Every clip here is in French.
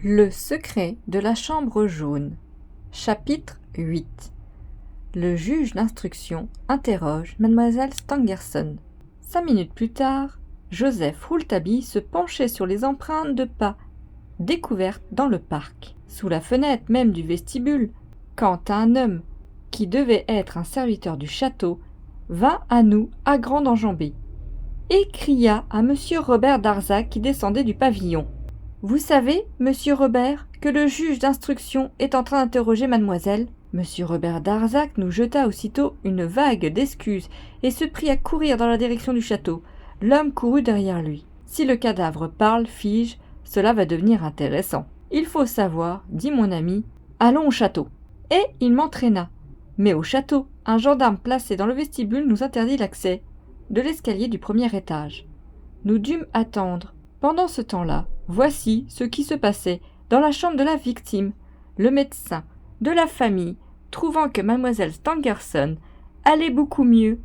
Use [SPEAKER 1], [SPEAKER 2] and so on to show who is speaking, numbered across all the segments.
[SPEAKER 1] Le secret de la chambre jaune. Chapitre 8. Le juge d'instruction interroge mademoiselle Stangerson. 5 minutes plus tard, Joseph Rouletabille se penchait sur les empreintes de pas découvertes dans le parc, sous la fenêtre même du vestibule, quand un homme, qui devait être un serviteur du château, vint à nous à grande enjambée, et cria à monsieur Robert Darzac qui descendait du pavillon. Vous savez, monsieur Robert, que le juge d'instruction est en train d'interroger mademoiselle. Monsieur Robert Darzac nous jeta aussitôt une vague d'excuses et se prit à courir dans la direction du château. L'homme courut derrière lui. Si le cadavre parle, fis-je, cela va devenir intéressant. Il faut savoir, dit mon ami, allons au château. Et il m'entraîna. Mais au château, un gendarme placé dans le vestibule nous interdit l'accès de l'escalier du premier étage. Nous dûmes attendre. Pendant ce temps-là, voici ce qui se passait dans la chambre de la victime. Le médecin de la famille, trouvant que mademoiselle Stangerson allait beaucoup mieux,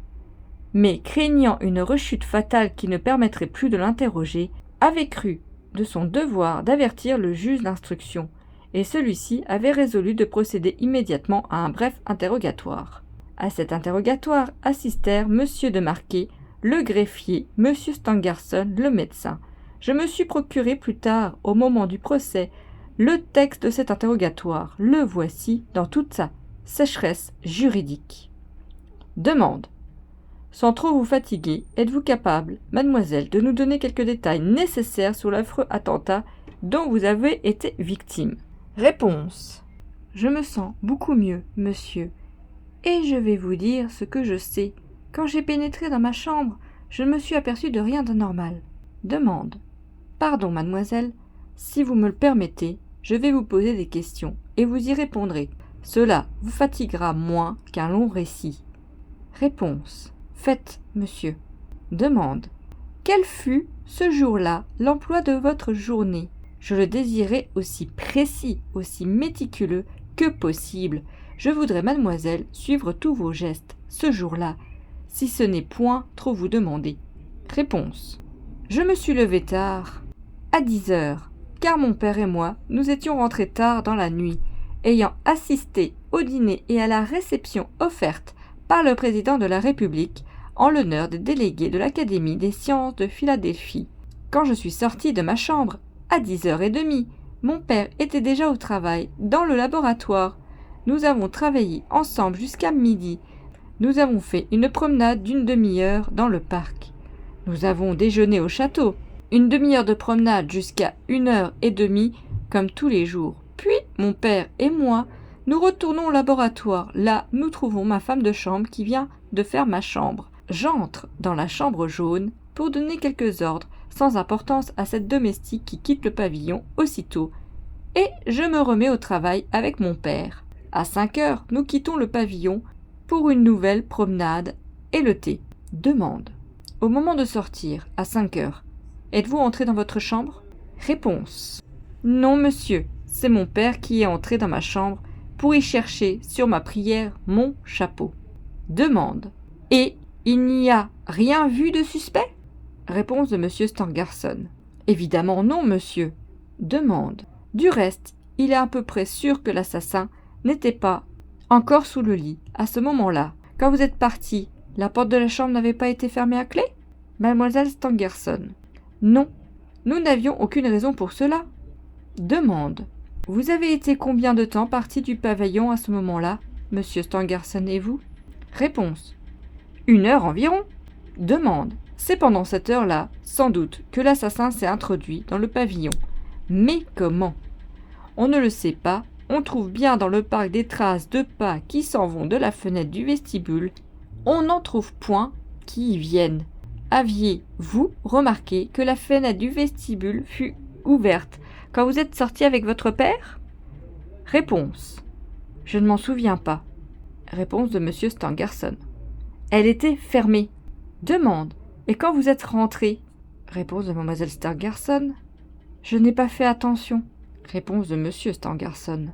[SPEAKER 1] mais craignant une rechute fatale qui ne permettrait plus de l'interroger, avait cru de son devoir d'avertir le juge d'instruction, et celui-ci avait résolu de procéder immédiatement à un bref interrogatoire. À cet interrogatoire assistèrent monsieur de Marquet, le greffier, monsieur Stangerson, le médecin. Je me suis procuré plus tard, au moment du procès, le texte de cet interrogatoire. Le voici dans toute sa sécheresse juridique. Demande. Sans trop vous fatiguer, êtes-vous capable, mademoiselle, de nous donner quelques détails nécessaires sur l'affreux attentat dont vous avez été victime? Réponse. Je me sens beaucoup mieux, monsieur, et je vais vous dire ce que je sais. Quand j'ai pénétré dans ma chambre, je ne me suis aperçu de rien d'anormal. Demande. Pardon, mademoiselle, si vous me le permettez, je vais vous poser des questions, et vous y répondrez. Cela vous fatiguera moins qu'un long récit. Réponse. Faites, monsieur. Demande. Quel fut, ce jour-là, l'emploi de votre journée? Je le désirais aussi précis, aussi méticuleux que possible. Je voudrais, mademoiselle, suivre tous vos gestes, ce jour-là, si ce n'est point trop vous demander. Réponse. Je me suis levé tard, à 10 heures, car mon père et moi, nous étions rentrés tard dans la nuit, ayant assisté au dîner et à la réception offerte par le président de la République en l'honneur des délégués de l'Académie des sciences de Philadelphie. Quand je suis sorti de ma chambre, à 10h30, mon père était déjà au travail, dans le laboratoire. Nous avons travaillé ensemble jusqu'à midi. Nous avons fait une promenade d'une demi-heure dans le parc. Nous avons déjeuné au château. Une demi-heure de promenade jusqu'à 1h30, comme tous les jours. Puis, mon père et moi, nous retournons au laboratoire. Là, nous trouvons ma femme de chambre qui vient de faire ma chambre. J'entre dans la chambre jaune pour donner quelques ordres, sans importance à cette domestique qui quitte le pavillon aussitôt. Et je me remets au travail avec mon père. À 5h, nous quittons le pavillon pour une nouvelle promenade et le thé. Demande. Au moment de sortir, à 5h, êtes-vous entré dans votre chambre? Réponse. Non, monsieur, c'est mon père qui est entré dans ma chambre pour y chercher, sur ma prière, mon chapeau. Demande. Et il n'y a rien vu de suspect? Réponse de monsieur Stangerson. Évidemment non, monsieur. Demande. Du reste, il est à peu près sûr que l'assassin n'était pas encore sous le lit, à ce moment-là. Quand vous êtes parti, la porte de la chambre n'avait pas été fermée à clé? Mademoiselle Stangerson. Non, nous n'avions aucune raison pour cela. Demande. Vous avez été combien de temps parti du pavillon à ce moment-là, monsieur Stangerson et vous? Réponse. 1 heure environ. Demande. C'est pendant cette heure-là, sans doute, que l'assassin s'est introduit dans le pavillon. Mais comment? On ne le sait pas. On trouve bien dans le parc des traces de pas qui s'en vont de la fenêtre du vestibule. On n'en trouve point qui y viennent. Aviez-vous remarqué que la fenêtre du vestibule fut ouverte quand vous êtes sorti avec votre père? Réponse. Je ne m'en souviens pas. Réponse de monsieur Stangerson. Elle était fermée. Demande. Et quand vous êtes rentré? Réponse de mademoiselle Stangerson. Je n'ai pas fait attention. Réponse de monsieur Stangerson.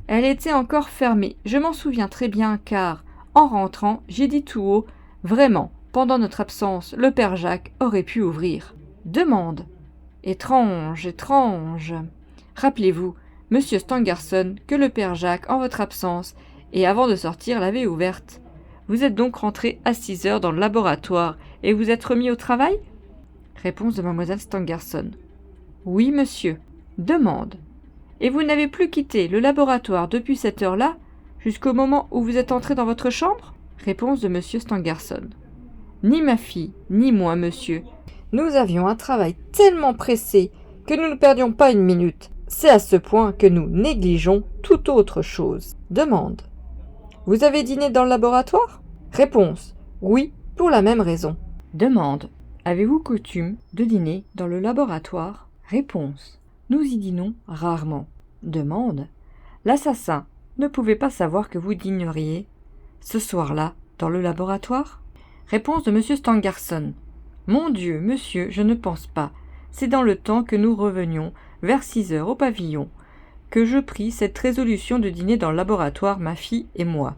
[SPEAKER 1] Elle était encore fermée. Je m'en souviens très bien car, en rentrant, j'ai dit tout haut, vraiment, pendant notre absence, le père Jacques aurait pu ouvrir. Demande. Étrange, étrange. Rappelez-vous, monsieur Stangerson, que le père Jacques, en votre absence, et avant de sortir, l'avait ouverte. Vous êtes donc rentré à 6 heures dans le laboratoire et vous êtes remis au travail ? Réponse de mademoiselle Stangerson. Oui, monsieur. Demande. Et vous n'avez plus quitté le laboratoire depuis cette heure-là, jusqu'au moment où vous êtes entré dans votre chambre ? Réponse de monsieur Stangerson. Ni ma fille, ni moi, monsieur. Nous avions un travail tellement pressé que nous ne perdions pas une minute. C'est à ce point que nous négligeons toute autre chose. Demande. Vous avez dîné dans le laboratoire ? Réponse. Oui, pour la même raison. Demande. Avez-vous coutume de dîner dans le laboratoire ? Réponse. Nous y dînons rarement. Demande. L'assassin ne pouvait pas savoir que vous dîneriez ce soir-là dans le laboratoire ? Réponse de monsieur Stangerson. Mon Dieu, monsieur, je ne pense pas. C'est dans le temps que nous revenions, vers 6 heures au pavillon, que je pris cette résolution de dîner dans le laboratoire, ma fille et moi.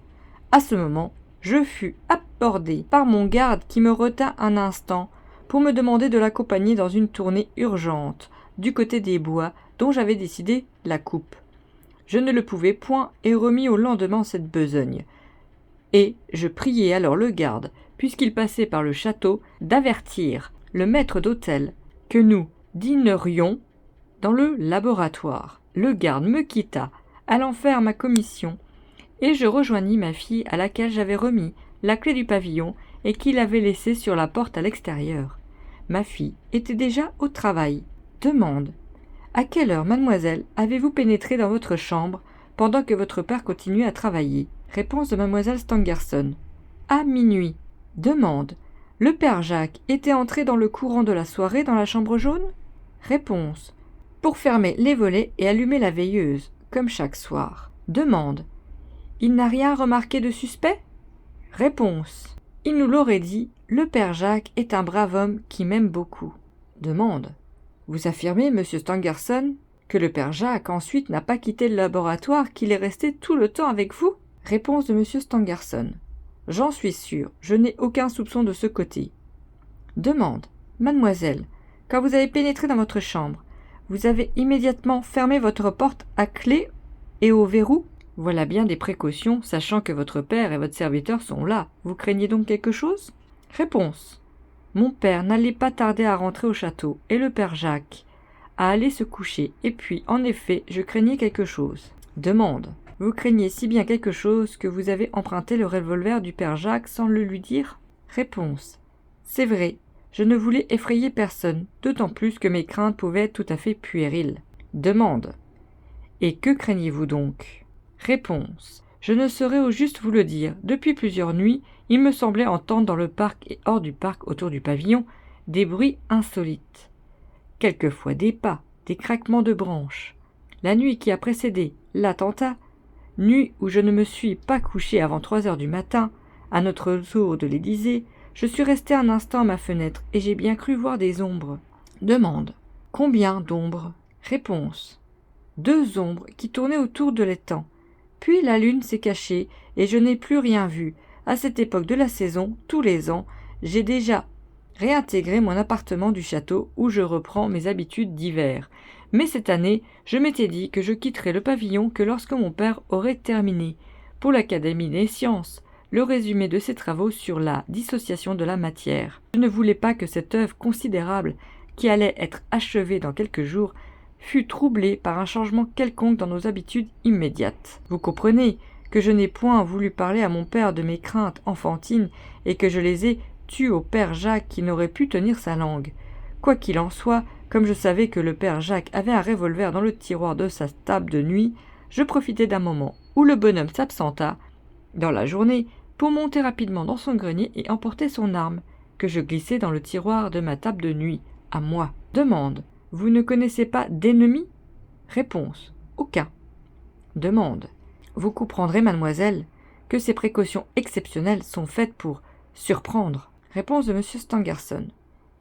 [SPEAKER 1] À ce moment, je fus abordé par mon garde qui me retint un instant pour me demander de l'accompagner dans une tournée urgente du côté des bois dont j'avais décidé la coupe. Je ne le pouvais point et remis au lendemain cette besogne. Et je priai alors le garde, puisqu'il passait par le château, d'avertir le maître d'hôtel que nous dînerions dans le laboratoire. Le garde me quitta, allant faire ma commission, et je rejoignis ma fille à laquelle j'avais remis la clé du pavillon et qu'il avait laissée sur la porte à l'extérieur. Ma fille était déjà au travail. Demande. À quelle heure, mademoiselle, avez-vous pénétré dans votre chambre pendant que votre père continuait à travailler ? Réponse de mademoiselle Stangerson. À minuit. Demande. Le père Jacques était entré dans le courant de la soirée dans la chambre jaune ? Réponse. Pour fermer les volets et allumer la veilleuse, comme chaque soir. Demande. Il n'a rien remarqué de suspect ? Réponse. Il nous l'aurait dit, le père Jacques est un brave homme qui m'aime beaucoup. Demande. Vous affirmez, monsieur Stangerson, que le père Jacques ensuite n'a pas quitté le laboratoire, qu'il est resté tout le temps avec vous ? Réponse de monsieur Stangerson. J'en suis sûr, je n'ai aucun soupçon de ce côté. Demande. Mademoiselle, quand vous avez pénétré dans votre chambre, vous avez immédiatement fermé votre porte à clé et au verrou ? Voilà bien des précautions, sachant que votre père et votre serviteur sont là. Vous craignez donc quelque chose ? Réponse. Mon père n'allait pas tarder à rentrer au château, et le père Jacques à aller se coucher, et puis, en effet, je craignais quelque chose. Demande. Vous craignez si bien quelque chose que vous avez emprunté le revolver du père Jacques sans le lui dire ? Réponse. C'est vrai, je ne voulais effrayer personne, d'autant plus que mes craintes pouvaient être tout à fait puériles. Demande. Et que craignez-vous donc ? Réponse. Je ne saurais au juste vous le dire. Depuis plusieurs nuits, il me semblait entendre dans le parc et hors du parc autour du pavillon des bruits insolites. Quelquefois des pas, des craquements de branches. La nuit qui a précédé l'attentat, nuit où je ne me suis pas couché avant 3 heures du matin, à notre tour de l'Élysée, je suis resté un instant à ma fenêtre et j'ai bien cru voir des ombres. Demande. Combien d'ombres ? Réponse. 2 ombres qui tournaient autour de l'étang. Puis la lune s'est cachée et je n'ai plus rien vu. À cette époque de la saison, tous les ans, j'ai déjà réintégré mon appartement du château où je reprends mes habitudes d'hiver. Mais cette année, je m'étais dit que je quitterais le pavillon que lorsque mon père aurait terminé, pour l'Académie des sciences, le résumé de ses travaux sur la dissociation de la matière. Je ne voulais pas que cette œuvre considérable, qui allait être achevée dans quelques jours, fût troublée par un changement quelconque dans nos habitudes immédiates. Vous comprenez que je n'ai point voulu parler à mon père de mes craintes enfantines et que je les ai tues au père Jacques qui n'aurait pu tenir sa langue. Quoi qu'il en soit, comme je savais que le père Jacques avait un revolver dans le tiroir de sa table de nuit, je profitai d'un moment où le bonhomme s'absenta dans la journée pour monter rapidement dans son grenier et emporter son arme, que je glissai dans le tiroir de ma table de nuit, à moi. Demande. Vous ne connaissez pas d'ennemi ? Réponse. Aucun. Demande. Vous comprendrez, mademoiselle, que ces précautions exceptionnelles sont faites pour surprendre. Réponse de monsieur Stangerson.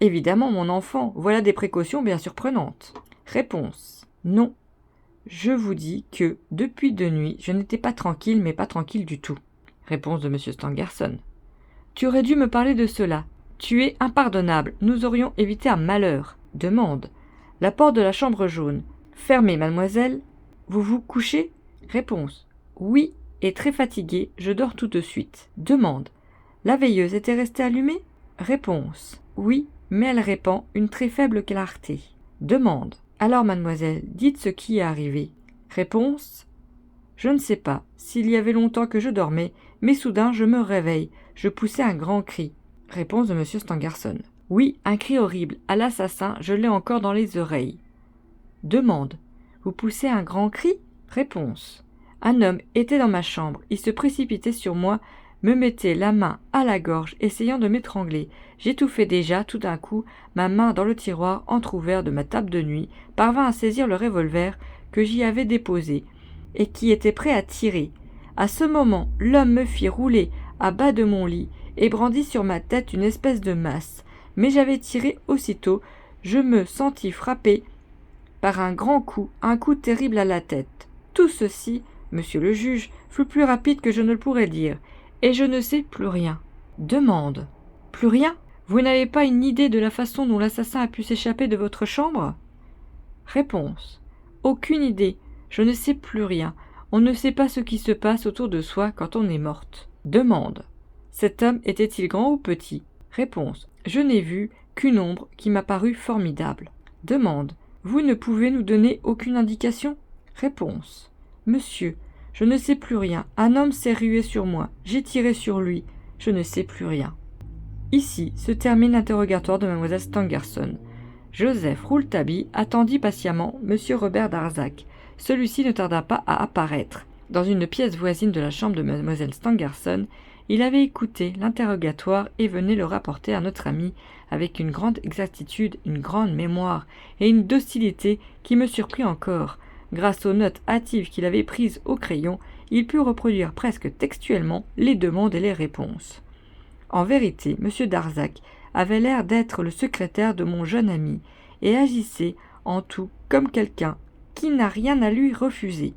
[SPEAKER 1] Évidemment, mon enfant, voilà des précautions bien surprenantes. Réponse. Non. Je vous dis que, depuis 2 nuits, je n'étais pas tranquille, mais pas tranquille du tout. Réponse de monsieur Stangerson. Tu aurais dû me parler de cela. Tu es impardonnable. Nous aurions évité un malheur. Demande. La porte de la chambre jaune. Fermez, mademoiselle. Vous vous couchez? Réponse. Oui, et très fatiguée, je dors tout de suite. Demande. La veilleuse était restée allumée? Réponse. Oui, mais elle répand une très faible clarté. Demande. Alors, mademoiselle, dites ce qui est arrivé. Réponse. Je ne sais pas, s'il y avait longtemps que je dormais, mais soudain je me réveille, je poussai un grand cri. Réponse de M. Stangerson. Oui, un cri horrible, à l'assassin, je l'ai encore dans les oreilles. Demande. Vous poussez un grand cri? Réponse. Un homme était dans ma chambre, il se précipitait sur moi, me mettait la main à la gorge, essayant de m'étrangler. J'étouffais déjà, tout d'un coup, ma main dans le tiroir entrouvert de ma table de nuit, parvint à saisir le revolver que j'y avais déposé, et qui était prêt à tirer. À ce moment, l'homme me fit rouler à bas de mon lit, et brandit sur ma tête une espèce de masse. Mais j'avais tiré aussitôt, je me sentis frappé par un grand coup, un coup terrible à la tête. Tout ceci, monsieur le juge, fut plus rapide que je ne le pourrais dire, et je ne sais plus rien. Demande. Plus rien? Vous n'avez pas une idée de la façon dont l'assassin a pu s'échapper de votre chambre? Réponse. Aucune idée. Je ne sais plus rien. On ne sait pas ce qui se passe autour de soi quand on est morte. Demande. Cet homme était-il grand ou petit? Réponse. Je n'ai vu qu'une ombre qui m'a paru formidable. Demande. Vous ne pouvez nous donner aucune indication? Réponse. Monsieur, je ne sais plus rien. Un homme s'est rué sur moi. J'ai tiré sur lui. Je ne sais plus rien. Ici se termine l'interrogatoire de Mlle Stangerson. Joseph Rouletabille attendit patiemment M. Robert Darzac. Celui-ci ne tarda pas à apparaître. Dans une pièce voisine de la chambre de Mlle Stangerson, il avait écouté l'interrogatoire et venait le rapporter à notre ami avec une grande exactitude, une grande mémoire et une docilité qui me surprit encore. Grâce aux notes hâtives qu'il avait prises au crayon, il put reproduire presque textuellement les demandes et les réponses. En vérité, M. Darzac avait l'air d'être le secrétaire de mon jeune ami et agissait en tout comme quelqu'un qui n'a rien à lui refuser.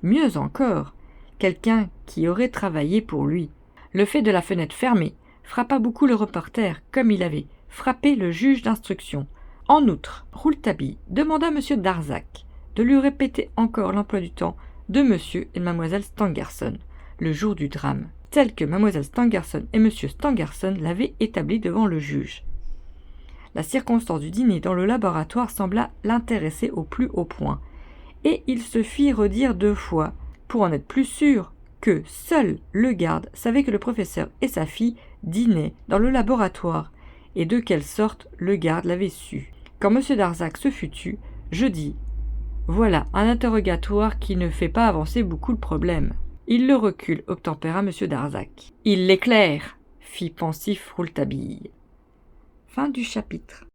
[SPEAKER 1] Mieux encore, quelqu'un qui aurait travaillé pour lui. Le fait de la fenêtre fermée frappa beaucoup le reporter, comme il avait frappé le juge d'instruction. En outre, Rouletabille demanda à M. Darzac de lui répéter encore l'emploi du temps de M. et Mlle Stangerson, le jour du drame, tel que Mlle Stangerson et M. Stangerson l'avaient établi devant le juge. La circonstance du dîner dans le laboratoire sembla l'intéresser au plus haut point, et il se fit redire 2 fois, pour en être plus sûr, que seul le garde savait que le professeur et sa fille dînaient dans le laboratoire, et de quelle sorte le garde l'avait su. Quand M. Darzac se fut tu, je dis « Voilà un interrogatoire qui ne fait pas avancer beaucoup le problème. » Il le recule, obtempéra M. Darzac. « Il l'éclaire » fit pensif Rouletabille. Fin du chapitre.